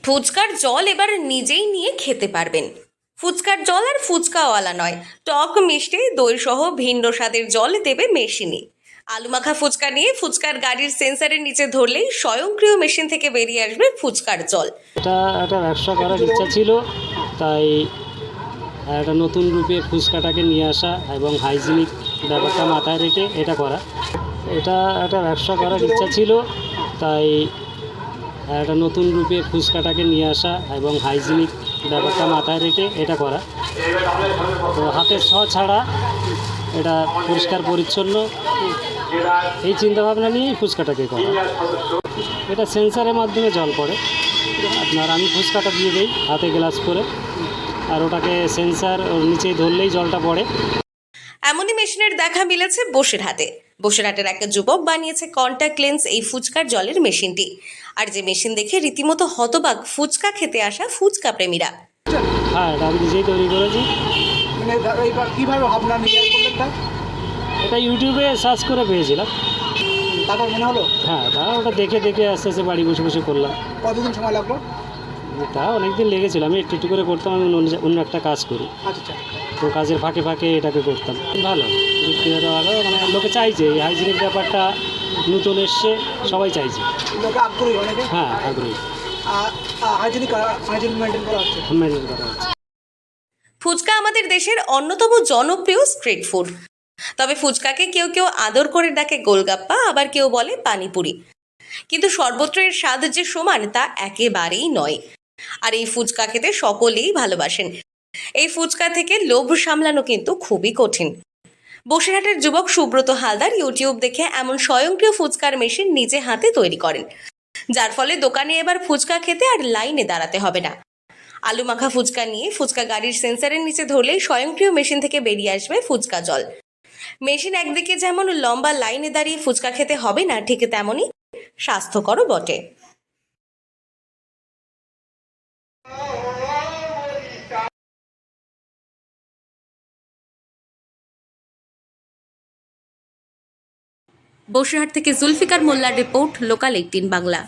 ফুচকার জল এবার নিজেই নিয়ে খেতে পারবেন। ফুচকার জল আর ফুচকাওয়ালা নয়, টক মিষ্টি দই সহ ভিন্ন স্বাদের জল দেবে মেশিনে। আলু মাখা ফুচকা নিয়ে ফুচকার গাড়ির সেন্সারের নিচে ধরলেই স্বয়ংক্রিয় মেশিন থেকে বেরিয়ে আসবে ফুচকার জল। এটা একটা ব্যবসা করার ইচ্ছা ছিল, তাই একটা নতুন রূপে ফুচকাটাকে নিয়ে আসা এবং হাইজিনিক ব্যাপারটা মাথায় রেখে এটা করা। এটা একটা ব্যবসা করার ইচ্ছা ছিল, তাই একটা নতুন রূপে ফুচকাটাকে নিয়ে আসা এবং হাইজিনিক ব্যাপারটা মাথায় রেখে এটা করা। তো হাতের ছোঁয়া ছাড়া এটা পরিষ্কার পরিচ্ছন্ন, এই চিন্তাভাবনা নিয়েই ফুচকাটাকে করা। এটা সেন্সারের মাধ্যমে জল পড়ে। আমি ফুচকাটা দিয়ে দিই হাতে গ্লাস করে, আর ওটাকে সেন্সার ওর নিচেই ধরলেই জলটা পড়ে। এমনই মেশিনের দেখা মিলেছে বসিরহাটের এক যুবক বানিয়েছে কন্ট্যাক্ট লেন্স এই ফুচকার জলের মেশিনটি। আর যে মেশিন দেখে রীতিমতো হতবাক ফুচকা খেতে আসা ফুচকা প্রেমীরা। হ্যাঁ, এটা আমি নিজেই তৈরি করেছি। মানে এইবার কীভাবে ভাবনা নিয়ে করলেন তা? এটা ইউটিউবে সার্চ করে পেয়েছিলাম। তারপর মনে হলো? হ্যাঁ, তা ওটা দেখে দেখে আস্তে আস্তে বাড়ি বসে বসে করলাম। কতদিন সময় লাগলো? তা অনেক দিন লেগেছিল। আমি একটু একটু করে করতাম, আমি অন্য একটা কাজ করি, আচ্ছা, তো কাজের ফাঁকে ফাঁকে এটাকে করতাম। ভালো বিক্রিয়াটা ভালো, মানে লোকে চাইছে এই হাইজিনিক ব্যাপারটা নতুন এসছে, সবাই চাইছে। লোকে আগ্রহী অনেকে। হ্যাঁ, আগ্রহী। হাইজিনিক মেনটেন করা হচ্ছে। মেনটেন করা হচ্ছে। ফুচকা আমাদের দেশের অন্যতম জনপ্রিয় স্ট্রিট ফুড। তবে ফুচকাকে কেউ কেউ আদর করে ডাকে গোলগাপ্পা, আবার কেউ বলে পানিপুরি। কিন্তু সর্বত্র এর স্বাদ যে সমান তা একেবারেই নয়। আর এই ফুচকা খেতে সকলেই ভালোবাসেন। এই ফুচকা থেকে লোভ সামলানো কিন্তু খুবই কঠিন। বসিরহাটের যুবক সুব্রত হালদার ইউটিউব দেখে এমন স্বয়ংক্রিয় ফুচকার মেশিন নিজে হাতে তৈরি করেন, যার ফলে দোকানে এবার ফুচকা খেতে আর লাইনে দাঁড়াতে হবে না। আলু মাখা ফুচকা নিয়ে ফুচকা গাড়ির সেন্সারের নিচে ধরলেই স্বয়ংক্রিয় মেশিন থেকে বেরিয়ে আসবে ফুচকা জল। মেশিন একদিকে যেমন লম্বা লাইনে দাঁড়িয়ে ফুচকা খেতে হবে না, ঠিক তেমনই স্বাস্থ্যকরও বটে। বসিরহাট থেকে জুলফিকার মোল্লার রিপোর্ট, লোকাল 18 বাংলা।